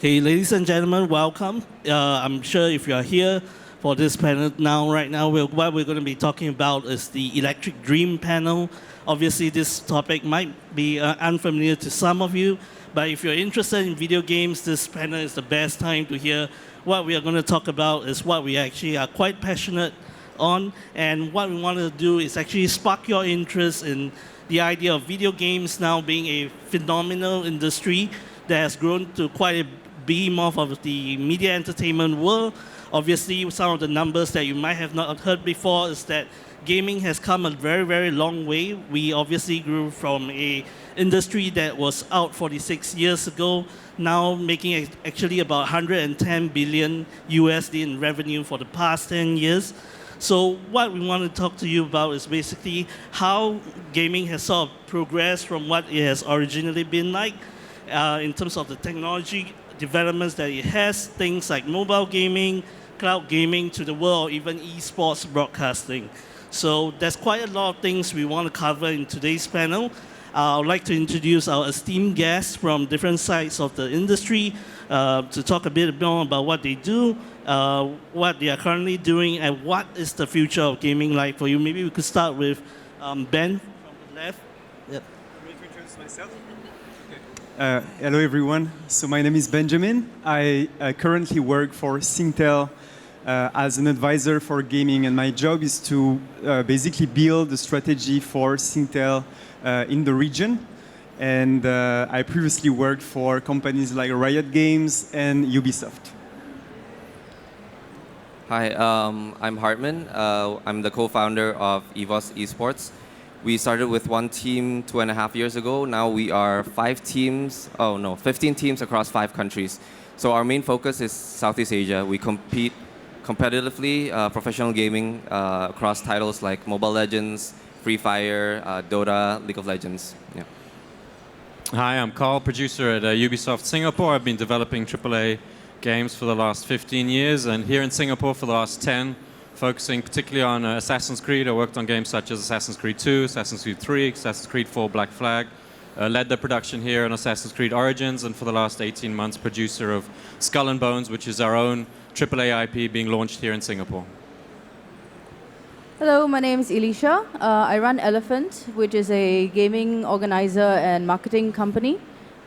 Okay, ladies and gentlemen, welcome. I'm sure if you are here for this panel right now, what we're going to be talking about is the Electric Dream panel. Obviously, this topic might be unfamiliar to some of you, but if you're interested in video games, this panel is the best time to hear. What we are going to talk about is what we actually are quite passionate on, and what we want to do is actually spark your interest in the idea of video games now being a phenomenal industry that has grown to quite a behemoth of the media entertainment world. Obviously, some of the numbers that you might have not heard before is that gaming has come a very, very long way. We obviously grew from an industry that was out 46 years ago, now making actually about 110 billion USD in revenue for the past 10 years. So what we want to talk to you about is basically how gaming has sort of progressed from what it has originally been like in terms of the technology developments that it has, things like mobile gaming, cloud gaming to the world, or even esports broadcasting. So there's quite a lot of things we want to cover in today's panel. I would like to introduce our esteemed guests from different sides of the industry to talk a bit more about what they do, what they are currently doing, and what is the future of gaming like for you. Maybe we could start with Ben from the left. Yep. I'm going to introduce myself. Hello everyone, so my name is Benjamin. I currently work for Singtel as an advisor for gaming, and my job is to basically build a strategy for Singtel in the region. And I previously worked for companies like Riot Games and Ubisoft. Hi, I'm Hartman. I'm the co-founder of EVOS Esports. We started with one team 2.5 years ago. Now we are 15 teams across 5 countries. So our main focus is Southeast Asia. We compete competitively, professional gaming across titles like Mobile Legends, Free Fire, Dota, League of Legends. Yeah. Hi, I'm Karl, producer at Ubisoft Singapore. I've been developing AAA games for the last 15 years, and here in Singapore for the last 10, focusing particularly on Assassin's Creed. I worked on games such as Assassin's Creed 2, Assassin's Creed 3, Assassin's Creed 4 Black Flag, led the production here on Assassin's Creed Origins, and for the last 18 months, producer of Skull and Bones, which is our own AAA IP being launched here in Singapore. Hello, my name is Elicia. I run Elephant, which is a gaming organizer and marketing company.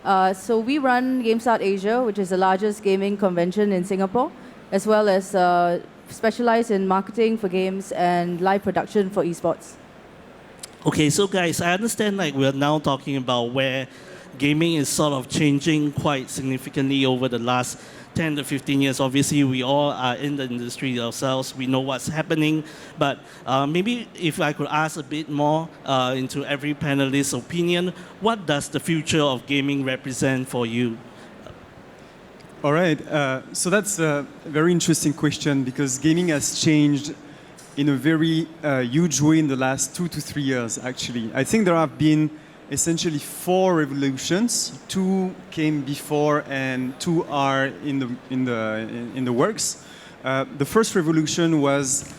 So we run GameStart Asia, which is the largest gaming convention in Singapore, as well as specialize in marketing for games and live production for esports. Okay, so guys, I understand like we're now talking about where gaming is sort of changing quite significantly over the last 10 to 15 years. Obviously, we all are in the industry ourselves. We know what's happening. But maybe if I could ask a bit more into every panelist's opinion, what does the future of gaming represent for you? All right, so that's a very interesting question because gaming has changed in a very huge way in the last 2 to 3 years, actually. I think there have been essentially 4 revolutions. 2 came before and 2 are in the works. The first revolution was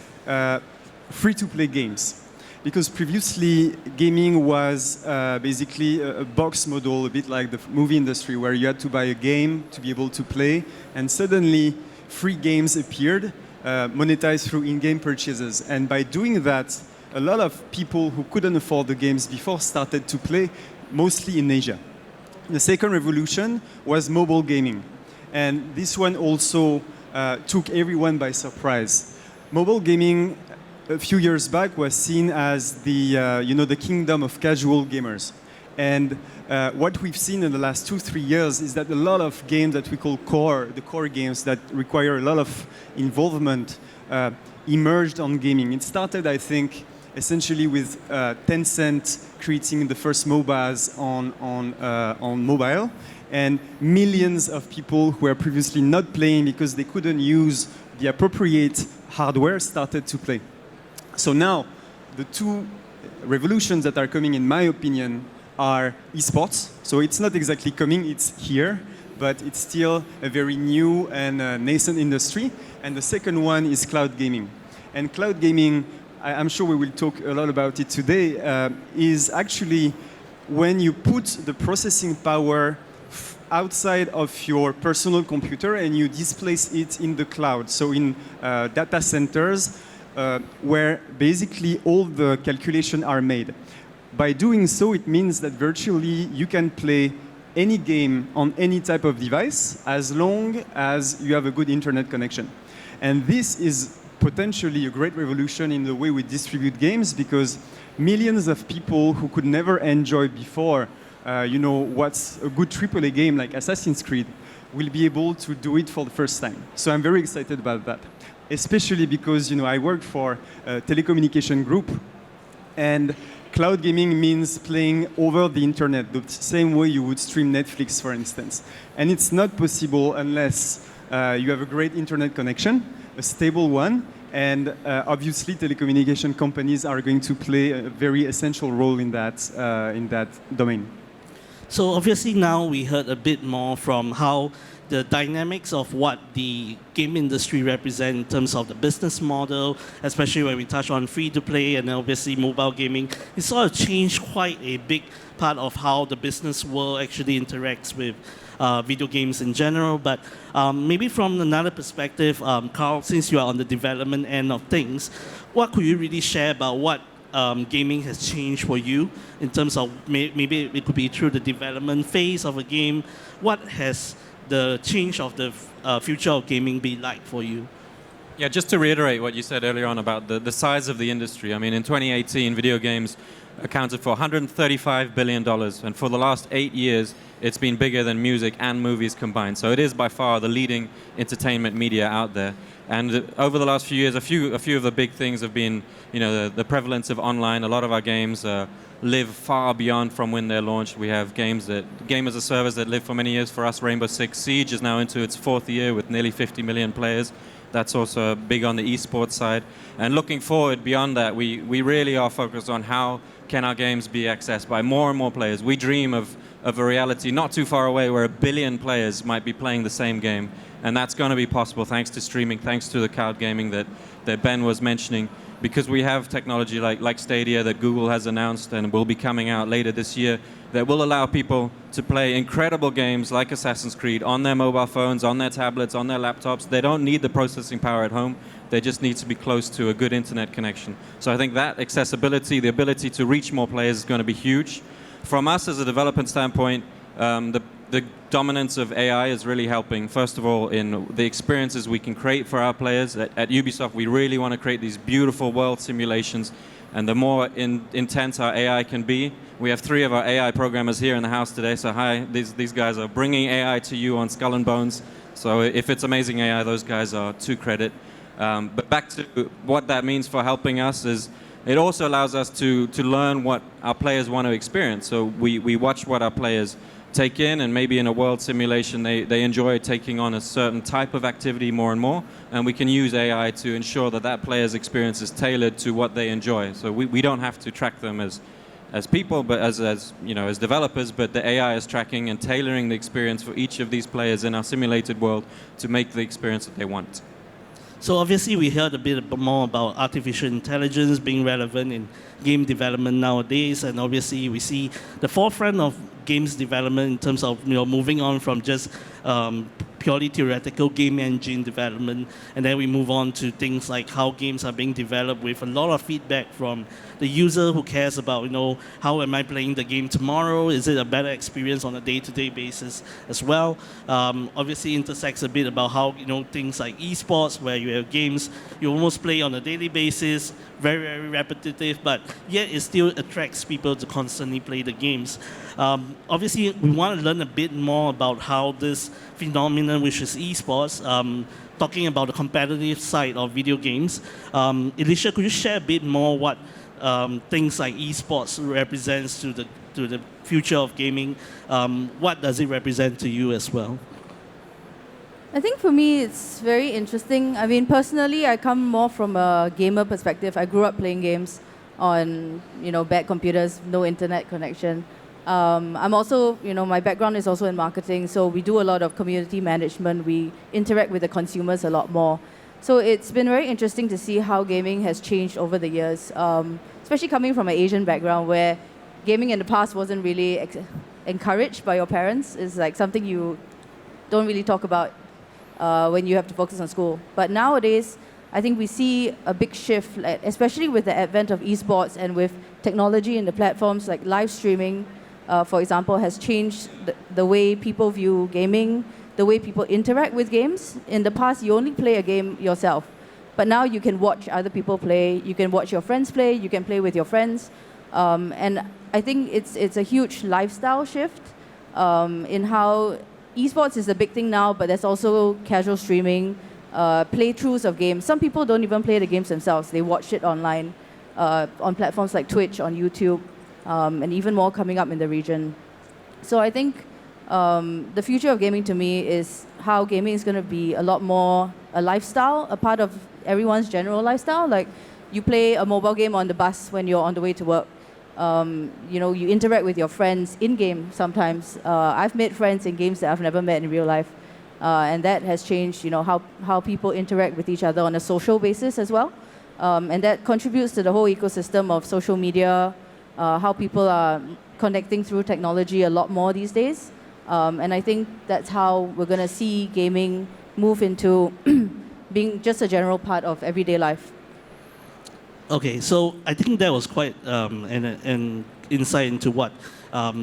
free-to-play games. Because previously, gaming was basically a box model, a bit like the movie industry, where you had to buy a game to be able to play, and suddenly free games appeared, monetized through in-game purchases. And by doing that, a lot of people who couldn't afford the games before started to play, mostly in Asia. The second revolution was mobile gaming. And this one also took everyone by surprise. Mobile gaming a few years back was seen as the kingdom of casual gamers. And what we've seen in the last 2-3 years is that a lot of games that we call the core games that require a lot of involvement, emerged on gaming. It started, I think, essentially with Tencent creating the first MOBAs on mobile, and millions of people who were previously not playing because they couldn't use the appropriate hardware started to play. So now, the 2 revolutions that are coming, in my opinion, are esports. So it's not exactly coming, it's here, but it's still a very new and nascent industry. And the second one is cloud gaming. And cloud gaming, I'm sure we will talk a lot about it today, is actually when you put the processing power outside of your personal computer and you displace it in the cloud, so in data centers where basically all the calculations are made. By doing so, it means that virtually you can play any game on any type of device as long as you have a good internet connection. And this is potentially a great revolution in the way we distribute games, because millions of people who could never enjoy before what's a good AAA game like Assassin's Creed will be able to do it for the first time. So I'm very excited about that, especially because I work for a telecommunication group, and cloud gaming means playing over the internet, the same way you would stream Netflix, for instance. And it's not possible unless you have a great internet connection, a stable one, and obviously telecommunication companies are going to play a very essential role in that domain. So obviously now we heard a bit more from how the dynamics of what the game industry represents in terms of the business model, especially when we touch on free-to-play and obviously mobile gaming. It sort of changed quite a big part of how the business world actually interacts with video games in general. But maybe from another perspective, Karl, since you are on the development end of things, what could you really share about what gaming has changed for you in terms of maybe it could be through the development phase of a game? What has the change of the future of gaming be like for you? Yeah, just to reiterate what you said earlier on about the size of the industry. I mean, in 2018, video games accounted for $135 billion, and for the last 8 years, it's been bigger than music and movies combined. So it is by far the leading entertainment media out there. And over the last few years, a few of the big things have been, the prevalence of online. A lot of our games live far beyond from when they're launched. We have game as a service that lived for many years. For us, Rainbow Six Siege is now into its 4th year with nearly 50 million players. That's also big on the esports side. And looking forward beyond that, we really are focused on how can our games be accessed by more and more players. We dream of a reality not too far away where 1 billion players might be playing the same game. And that's going to be possible thanks to streaming, thanks to the cloud gaming that Ben was mentioning, because we have technology like Stadia that Google has announced and will be coming out later this year that will allow people to play incredible games like Assassin's Creed on their mobile phones, on their tablets, on their laptops. They don't need the processing power at home. They just need to be close to a good internet connection. So I think that accessibility, the ability to reach more players is going to be huge. From us as a development standpoint, the dominance of AI is really helping, first of all, in the experiences we can create for our players. At Ubisoft, we really want to create these beautiful world simulations, and the more intense our AI can be. We have 3 of our AI programmers here in the house today, so hi, these guys are bringing AI to you on Skull and Bones. So if it's amazing AI, those guys are to credit. But back to what that means for helping us is it also allows us to learn what our players want to experience. So we watch what our players take in, and maybe in a world simulation they enjoy taking on a certain type of activity more and more, and we can use AI to ensure that player's experience is tailored to what they enjoy. So we don't have to track them as people, but as developers, but the AI is tracking and tailoring the experience for each of these players in our simulated world to make the experience that they want. So obviously we heard a bit more about artificial intelligence being relevant in game development nowadays, and obviously we see the forefront of games development in terms of moving on from just purely theoretical game engine development, and then we move on to things like how games are being developed with a lot of feedback from the user who cares about how am I playing the game tomorrow? Is it a better experience on a day-to-day basis as well? Obviously intersects a bit about how things like esports, where you have games you almost play on a daily basis, very, very repetitive, but yet it still attracts people to constantly play the games. Obviously, we want to learn a bit more about how this phenomenon, which is esports, talking about the competitive side of video games. Elicia, could you share a bit more what things like esports represents to the future of gaming? What does it represent to you as well? I think for me it's very interesting. I mean, personally, I come more from a gamer perspective. I grew up playing games on bad computers, no internet connection. I'm also, my background is also in marketing, so we do a lot of community management. We interact with the consumers a lot more. So it's been very interesting to see how gaming has changed over the years, especially coming from an Asian background where gaming in the past wasn't really encouraged by your parents. It's like something you don't really talk about when you have to focus on school. But nowadays, I think we see a big shift, especially with the advent of esports and with technology and the platforms like live streaming, for example, has changed the way people view gaming, the way people interact with games. In the past, you only play a game yourself. But now you can watch other people play, you can watch your friends play, you can play with your friends. And I think it's a huge lifestyle shift in how esports is a big thing now, but there's also casual streaming, playthroughs of games. Some people don't even play the games themselves. They watch it online on platforms like Twitch, on YouTube, and even more coming up in the region. So I think the future of gaming to me is how gaming is going to be a lot more a lifestyle, a part of everyone's general lifestyle. Like you play a mobile game on the bus when you're on the way to work. You interact with your friends in-game sometimes. I've made friends in games that I've never met in real life. And that has changed, how people interact with each other on a social basis as well. And that contributes to the whole ecosystem of social media, how people are connecting through technology a lot more these days. And I think that's how we're going to see gaming move into being just a general part of everyday life. Okay, so I think that was quite an insight into what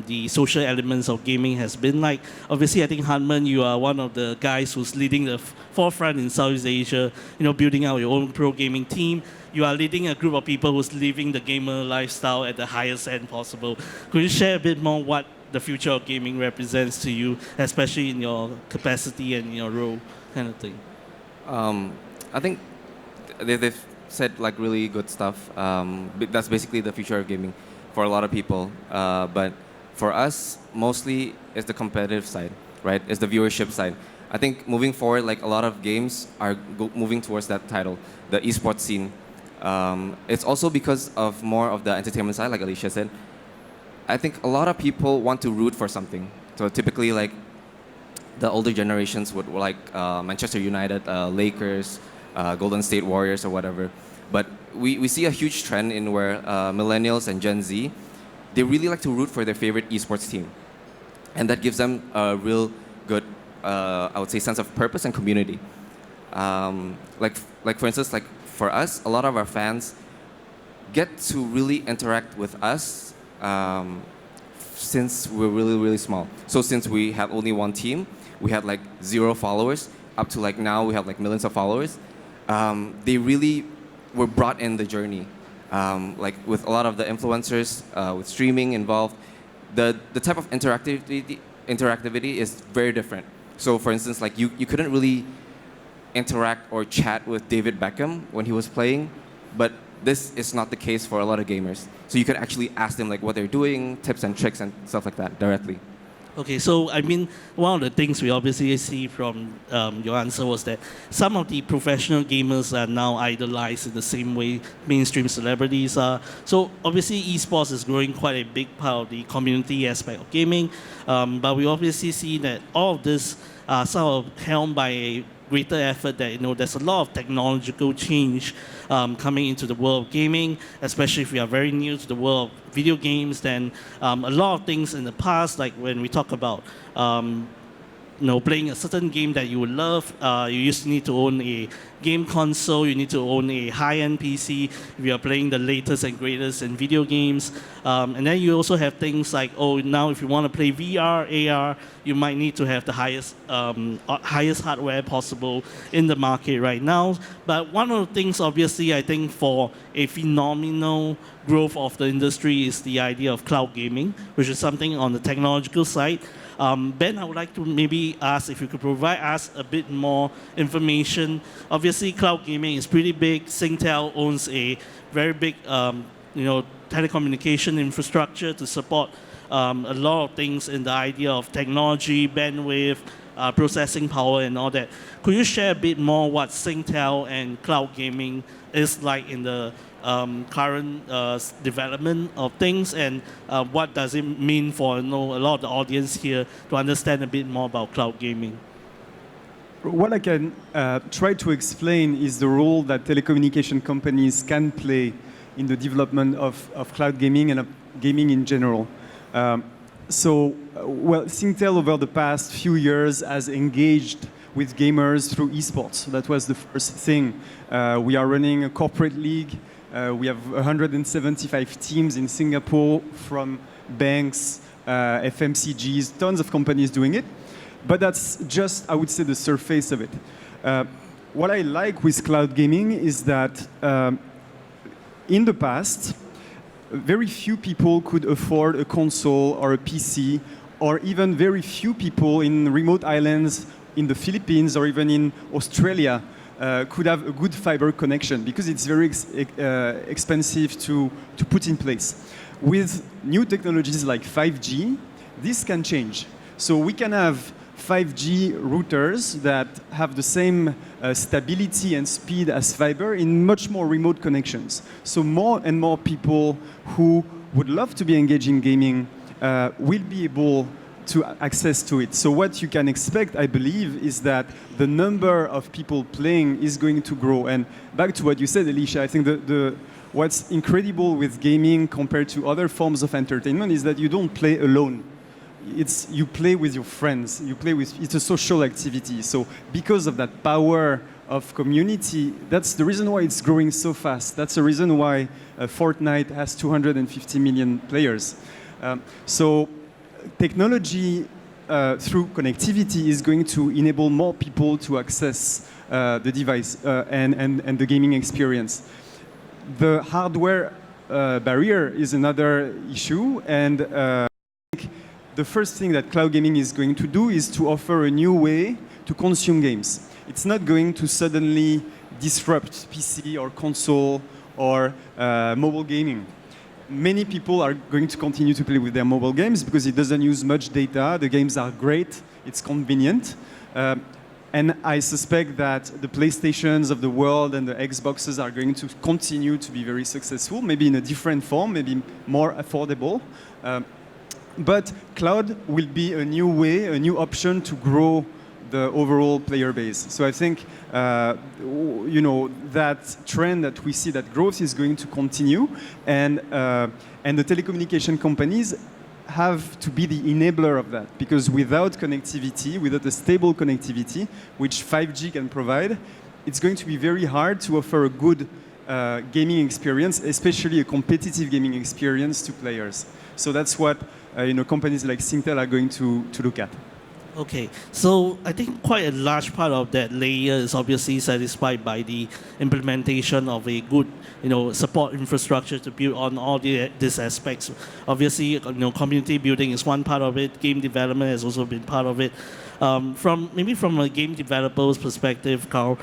the social elements of gaming has been like. Obviously, I think Hartman, you are one of the guys who's leading the forefront in Southeast Asia, building out your own pro gaming team. You are leading a group of people who's living the gamer lifestyle at the highest end possible. Could you share a bit more what the future of gaming represents to you, especially in your capacity and your role kind of thing? I think they've said like really good stuff. That's basically the future of gaming for a lot of people. But for us, mostly it's the competitive side, right? It's the viewership side. I think moving forward, like a lot of games are moving towards that title, the esports scene. It's also because of more of the entertainment side, like Elicia said. I think a lot of people want to root for something. So typically, like the older generations would like Manchester United, Lakers, Golden State Warriors, or whatever. But we see a huge trend in where millennials and Gen Z, they really like to root for their favorite esports team. And that gives them a real good, I would say, sense of purpose and community. Like for instance, like for us, a lot of our fans get to really interact with us since we're really, really small. So since we have only one team, we had like 0 followers, up to like now we have like millions of followers. They really were brought in the journey. Like with a lot of the influencers, with streaming involved, the type of interactivity is very different. So for instance, like you couldn't really interact or chat with David Beckham when he was playing, but this is not the case for a lot of gamers. So you could actually ask them like what they're doing, tips and tricks and stuff like that directly. Okay, so I mean, one of the things we obviously see from your answer was that some of the professional gamers are now idolized in the same way mainstream celebrities are. So obviously, esports is growing quite a big part of the community aspect of gaming, but we obviously see that all of this are sort of helmed by a greater effort that there's a lot of technological change coming into the world of gaming, especially if you are very new to the world of video games. Then a lot of things in the past, like when we talk about playing a certain game that you would love, you used to need to own a game console, you need to own a high-end PC if you are playing the latest and greatest in video games. And then you also have things like, now if you want to play VR, AR, you might need to have the highest hardware possible in the market right now. But one of the things, obviously, I think for a phenomenal growth of the industry is the idea of cloud gaming, which is something on the technological side. Ben, I would like to maybe ask if you could provide us a bit more information. Obviously, cloud gaming is pretty big. Singtel owns a very big, telecommunication infrastructure to support a lot of things in the idea of technology, bandwidth, processing power, and all that. Could you share a bit more what Singtel and cloud gaming is like in the current development of things, and what does it mean for a lot of the audience here to understand a bit more about cloud gaming? What I can try to explain is the role that telecommunication companies can play in the development of cloud gaming and of gaming in general. Well, Singtel over the past few years has engaged with gamers through esports. So that was the first thing. We are running a corporate league. We have 175 teams in Singapore from banks, FMCGs, tons of companies doing it. But that's just, I would say, the surface of it. What I like with cloud gaming is that in the past, very few people could afford a console or a PC, or even very few people in remote islands in the Philippines or even in Australia could have a good fiber connection because it's very expensive to put in place. With new technologies like 5G, this can change. So we can have 5G routers that have the same stability and speed as fiber in much more remote connections. So more and more people who would love to be engaged in gaming will be able to access to it. So what you can expect, I believe, is that the number of people playing is going to grow. And back to what you said, Elicia, I think what's incredible with gaming compared to other forms of entertainment is that you don't play alone. You play with your friends. It's a social activity. So because of that power of community, that's the reason why it's growing so fast. That's the reason why Fortnite has 250 million players. So technology through connectivity is going to enable more people to access the device and the gaming experience. The hardware barrier is another issue, and the first thing that cloud gaming is going to do is to offer a new way to consume games. It's not going to suddenly disrupt PC or console or mobile gaming. Many people are going to continue to play with their mobile games because it doesn't use much data. The games are great. It's convenient. And I suspect that the PlayStations of the world and the Xboxes are going to continue to be very successful, maybe in a different form, maybe more affordable. But cloud will be a new way, a new option to grow the overall player base. So I think that trend that we see, that growth is going to continue, and the telecommunication companies have to be the enabler of that, because without connectivity, without a stable connectivity, which 5G can provide, it's going to be very hard to offer a good gaming experience, especially a competitive gaming experience to players. So that's what companies like Singtel are going to look at. Okay, so I think quite a large part of that layer is obviously satisfied by the implementation of a good, support infrastructure to build on all these aspects. Obviously, community building is one part of it. Game development has also been part of it. From a game developer's perspective, Karl,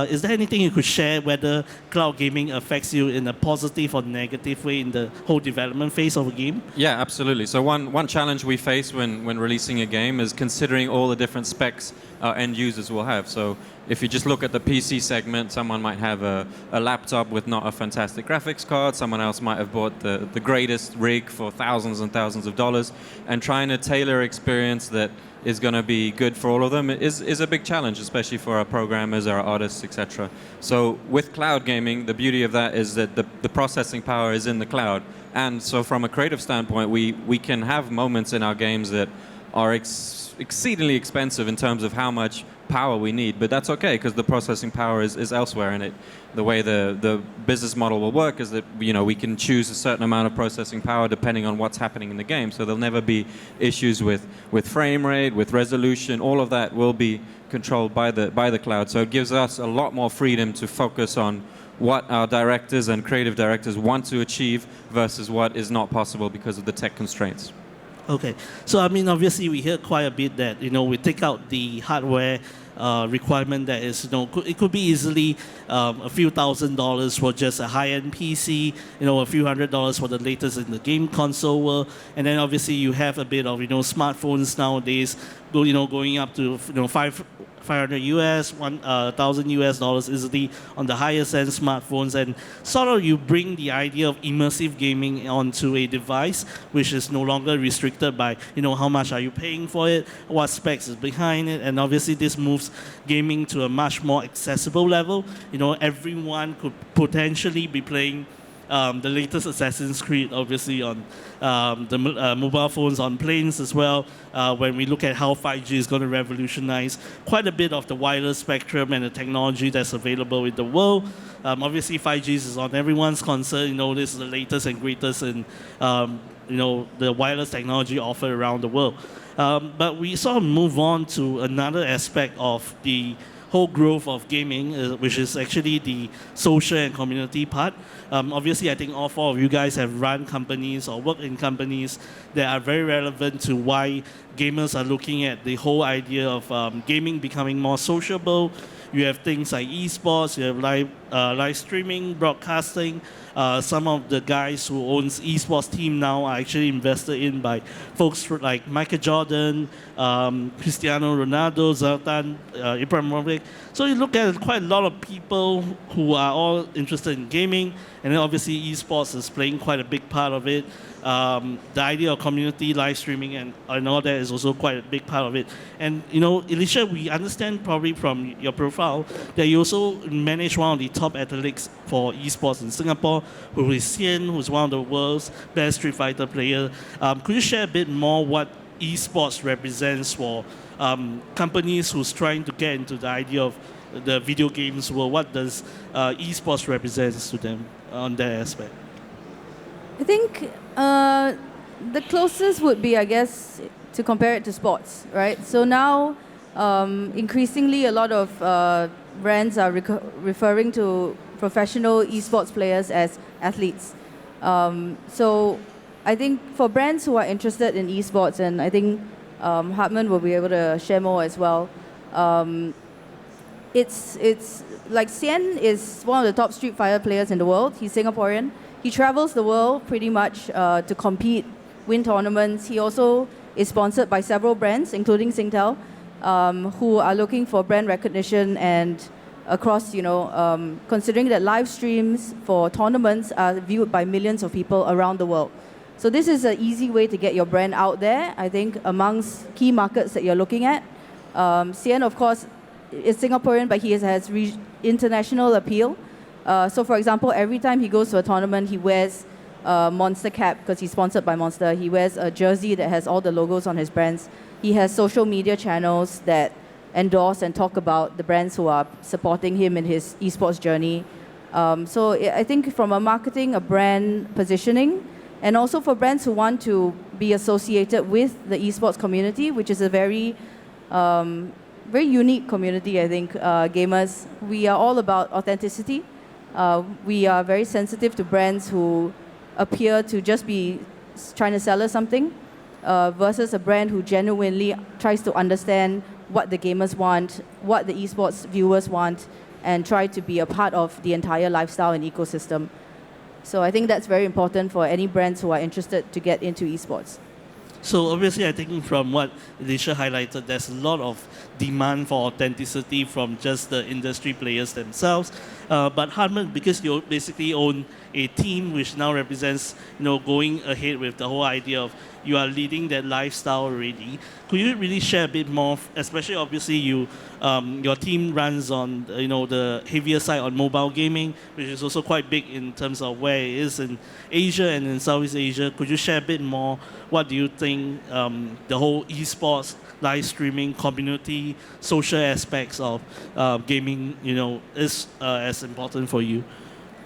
is there anything you could share whether cloud gaming affects you in a positive or negative way in the whole development phase of a game? Yeah, absolutely. So one challenge we face when releasing a game is considering all the different specs our end users will have. So if you just look at the PC segment, someone might have a laptop with not a fantastic graphics card. Someone else might have bought the greatest rig for thousands and thousands of dollars. And trying to tailor experience that is going to be good for all of them is a big challenge, especially for our programmers, our artists, etc. So with cloud gaming, the beauty of that is that the processing power is in the cloud. And so from a creative standpoint, we can have moments in our games that are exceedingly expensive in terms of how much power we need, but that's okay because the processing power is elsewhere in it. The way the business model will work is that we can choose a certain amount of processing power depending on what's happening in the game. So there'll never be issues with frame rate, with resolution. All of that will be controlled by the cloud. So it gives us a lot more freedom to focus on what our directors and creative directors want to achieve versus what is not possible because of the tech constraints. Okay, so obviously we hear quite a bit that we take out the hardware requirement that is it could be easily a few $1,000s for just a high-end PC, a few $100s for the latest in the game console world, and then obviously you have a bit of smartphones nowadays, going up to $500 US, $1,000 US easily on the highest end smartphones, and sort of you bring the idea of immersive gaming onto a device, which is no longer restricted by how much are you paying for it, what specs is behind it, and obviously this moves gaming to a much more accessible level. Everyone could potentially be playing the latest Assassin's Creed, obviously on the mobile phones, on planes as well. When we look at how 5G is going to revolutionize quite a bit of the wireless spectrum and the technology that's available in the world. Obviously, 5G is on everyone's concern. You know, this is the latest and greatest in the wireless technology offered around the world. But we sort of move on to another aspect of the whole growth of gaming, which is actually the social and community part. Obviously, I think all four of you guys have run companies or worked in companies that are very relevant to why gamers are looking at the whole idea of gaming becoming more sociable. You have things like esports, you have live streaming, broadcasting. Some of the guys who owns esports team now are actually invested in by folks like Michael Jordan, Cristiano Ronaldo, Zlatan Ibrahimovic. So you look at quite a lot of people who are all interested in gaming, and then obviously esports is playing quite a big part of it. The idea of community live streaming and all that is also quite a big part of it. And Elicia, we understand probably from your profile that you also manage one of the top athletes for esports in Singapore, who is Xian, who's one of the world's best Street Fighter players. Could you share a bit more what esports represents for companies who's trying to get into the idea of the video games world? What does esports represents to them on that aspect? I think the closest would be, I guess, to compare it to sports, right? So now, increasingly, a lot of brands are referring to professional esports players as athletes. So I think for brands who are interested in esports, and I think Hartman will be able to share more as well, it's like Xian is one of the top Street Fighter players in the world. He's Singaporean. He travels the world pretty much to compete, win tournaments. He also is sponsored by several brands, including Singtel, who are looking for brand recognition and across, considering that live streams for tournaments are viewed by millions of people around the world. So this is an easy way to get your brand out there, I think, amongst key markets that you're looking at. Xian, of course, is Singaporean, but he has international appeal. So, for example, every time he goes to a tournament, he wears a Monster cap because he's sponsored by Monster. He wears a jersey that has all the logos on his brands. He has social media channels that endorse and talk about the brands who are supporting him in his esports journey. So I think from a marketing, a brand positioning, and also for brands who want to be associated with the esports community, which is a very unique community, I think, gamers. We are all about authenticity. We are very sensitive to brands who appear to just be trying to sell us something versus a brand who genuinely tries to understand what the gamers want, what the esports viewers want, and try to be a part of the entire lifestyle and ecosystem. So I think that's very important for any brands who are interested to get into esports. So obviously, I think from what Elicia highlighted, there's a lot of demand for authenticity from just the industry players themselves. But Hartman, because you basically own a team which now represents, going ahead with the whole idea of you are leading that lifestyle already. Could you really share a bit more, especially obviously your team runs on, the heavier side on mobile gaming, which is also quite big in terms of where it is in Asia and in Southeast Asia. Could you share a bit more? What do you think the whole esports, live streaming, community, social aspects of gaming, is as important for you?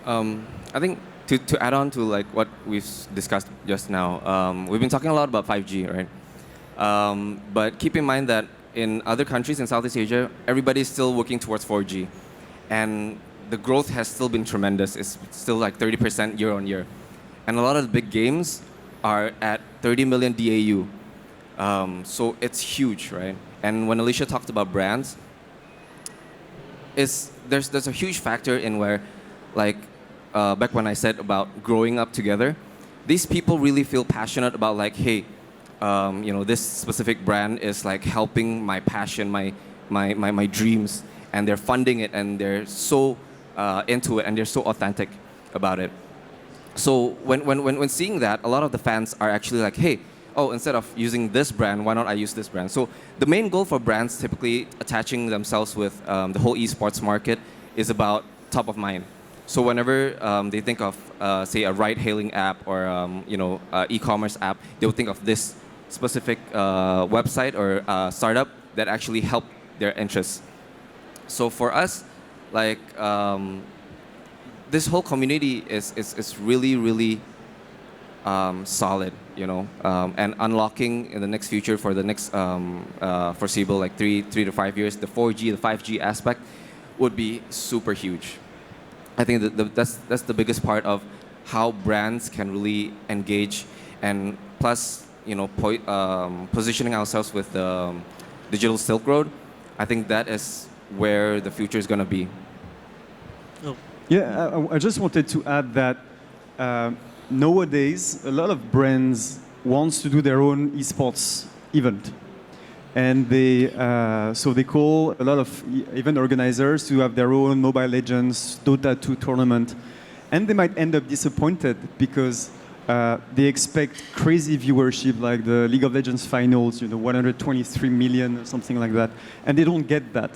I think to add on to like what we've discussed just now, we've been talking a lot about 5G, right? But keep in mind that in other countries in Southeast Asia, everybody's still working towards 4G, and the growth has still been tremendous. It's still like 30% year on year, and a lot of the big games are at 30 million DAU. So it's huge, right? And when Elicia talked about brands, there's a huge factor in where, like, back when I said about growing up together, these people really feel passionate about like, hey, this specific brand is like helping my passion, my dreams, and they're funding it, and they're so into it, and they're so authentic about it. So when seeing that, a lot of the fans are actually like, hey, instead of using this brand, why not I use this brand? So the main goal for brands typically attaching themselves with the whole esports market is about top of mind. So whenever they think of, say, a ride-hailing app or e-commerce app, they'll think of this specific website or startup that actually help their interests. So for us, like this whole community is really, really solid, and unlocking in the next future for the next foreseeable, like 3 to 5 years, the 4G, the 5G aspect would be super huge. I think that's the biggest part of how brands can really engage, and plus, positioning ourselves with the digital Silk Road. I think that is where the future is going to be. Oh. Yeah, I just wanted to add that nowadays a lot of brands want to do their own esports event, and they call a lot of event organizers to have their own Mobile Legends, Dota 2 tournament, and they might end up disappointed because they expect crazy viewership like the League of Legends finals, 123 million or something like that, and they don't get that.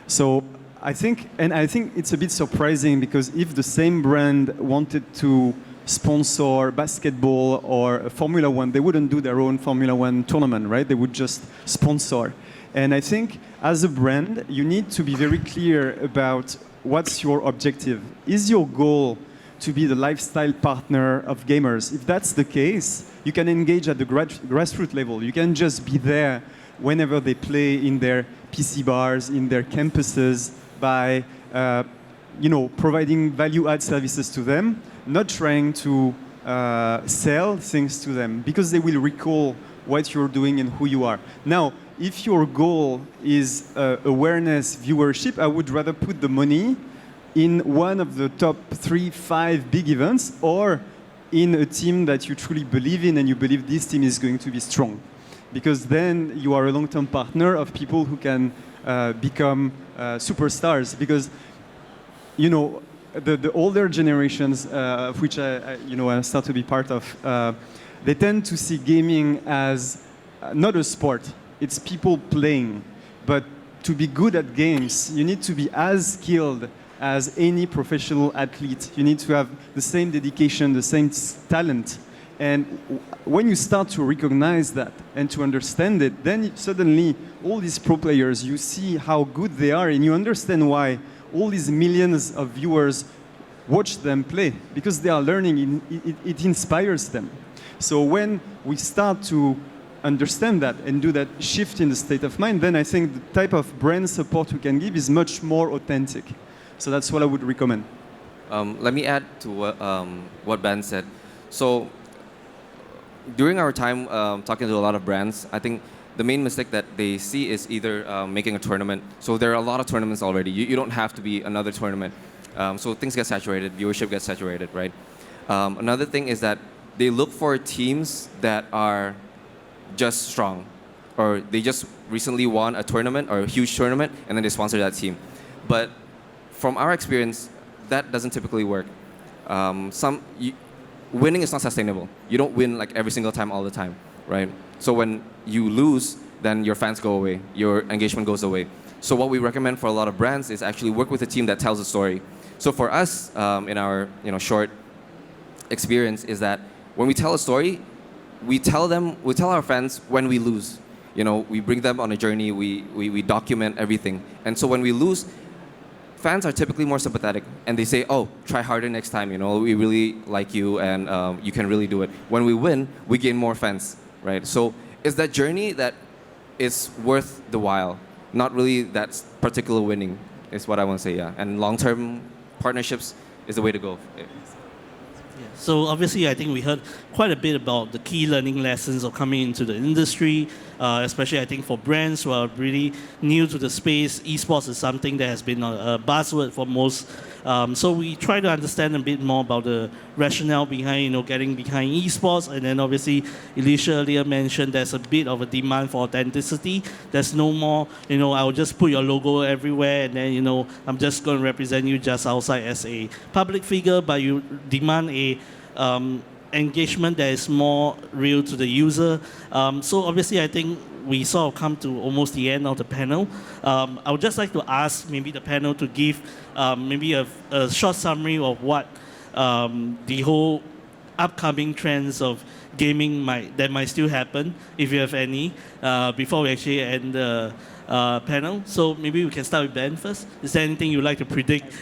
So I think it's a bit surprising because if the same brand wanted to sponsor basketball or Formula One, they wouldn't do their own Formula One tournament, right? They would just sponsor. And I think as a brand, you need to be very clear about what's your objective. Is your goal to be the lifestyle partner of gamers? If that's the case, you can engage at the grassroots level. You can just be there whenever they play in their PC bars, in their campuses, by providing value-add services to them, not trying to sell things to them, because they will recall what you're doing and who you are. Now, if your goal is awareness, viewership, I would rather put the money in one of the top 3-5 big events, or in a team that you truly believe in and you believe this team is going to be strong. Because then you are a long-term partner of people who can become superstars. Because, the older generations, of which I start to be part of, they tend to see gaming as not a sport. It's people playing. But to be good at games, you need to be as skilled as any professional athlete. You need to have the same dedication, the same talent. And when you start to recognize that and to understand it, then suddenly all these pro players, you see how good they are, and you understand why all these millions of viewers watch them play, because they are learning, it inspires them. So when we start to understand that and do that shift in the state of mind, then I think the type of brand support we can give is much more authentic. So that's what I would recommend. Let me add to what Ben said. So during our time talking to a lot of brands, I think the main mistake that they see is either making a tournament. So there are a lot of tournaments already. You don't have to be another tournament. So things get saturated, viewership gets saturated, right? Another thing is that they look for teams that are just strong, or they just recently won a tournament or a huge tournament, and then they sponsor that team. But from our experience, that doesn't typically work. Winning is not sustainable. You don't win like every single time all the time, right? So when you lose, then your fans go away, your engagement goes away. So what we recommend for a lot of brands is actually work with a team that tells a story. So for us, in our short experience, is that when we tell a story, we tell our fans when we lose. We bring them on a journey. We document everything. And so when we lose, fans are typically more sympathetic, and they say, "Oh, try harder next time. We really like you, and you can really do it." When we win, we gain more fans, right? So it's that journey that is worth the while, not really that particular winning, is what I want to say. Yeah, and long-term partnerships is the way to go. Yeah. So obviously, I think we heard quite a bit about the key learning lessons of coming into the industry, especially I think for brands who are really new to the space. Esports is something that has been a buzzword for most. So we try to understand a bit more about the rationale behind, getting behind esports. And then obviously, Elicia earlier mentioned there's a bit of a demand for authenticity. There's no more, I'll just put your logo everywhere, and then, I'm just going to represent you just outside as a public figure, but you demand a engagement that is more real to the user. So obviously, I think we sort of come to almost the end of the panel. I would just like to ask maybe the panel to give maybe a short summary of what the whole upcoming trends of gaming might still happen, if you have any, before we actually end the panel. So maybe we can start with Ben first. Is there anything you'd like to predict,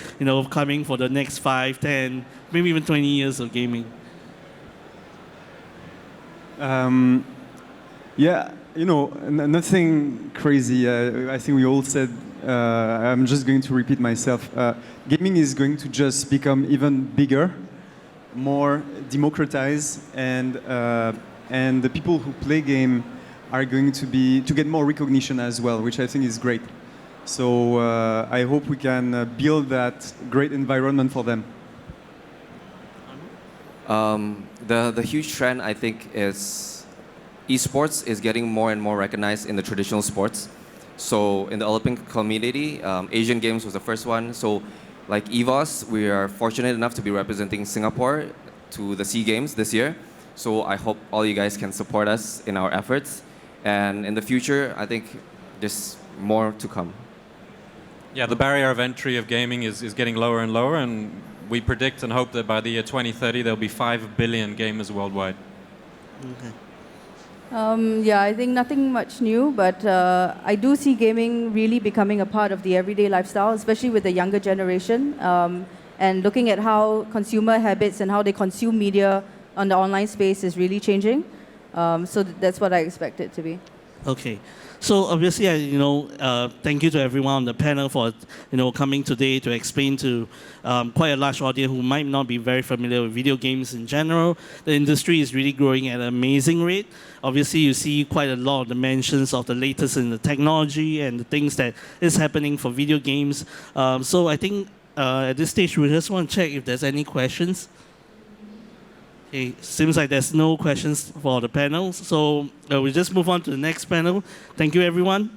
coming for the next 5, 10, maybe even 20 years of gaming? Yeah, nothing crazy. I think we all said, I'm just going to repeat myself. Gaming is going to just become even bigger, more democratized, and the people who play game are going to get more recognition as well, which I think is great. So I hope we can build that great environment for them. The huge trend, I think, is esports is getting more and more recognized in the traditional sports. So in the Olympic community, Asian Games was the first one. So like EVOS, we are fortunate enough to be representing Singapore to the SEA Games this year. So I hope all you guys can support us in our efforts. And in the future, I think there's more to come. Yeah, the barrier of entry of gaming is getting lower and lower, and we predict and hope that by the year 2030 there'll be 5 billion gamers worldwide. Okay. Yeah, I think nothing much new, but I do see gaming really becoming a part of the everyday lifestyle, especially with the younger generation, and looking at how consumer habits and how they consume media on the online space is really changing. So that's what I expect it to be. Okay. So obviously, thank you to everyone on the panel for, coming today to explain to quite a large audience who might not be very familiar with video games in general. The industry is really growing at an amazing rate. Obviously, you see quite a lot of the mentions of the latest in the technology and the things that is happening for video games. So I think at this stage, we just want to check if there's any questions. Okay, seems like there's no questions for the panel, so we'll just move on to the next panel. Thank you, everyone.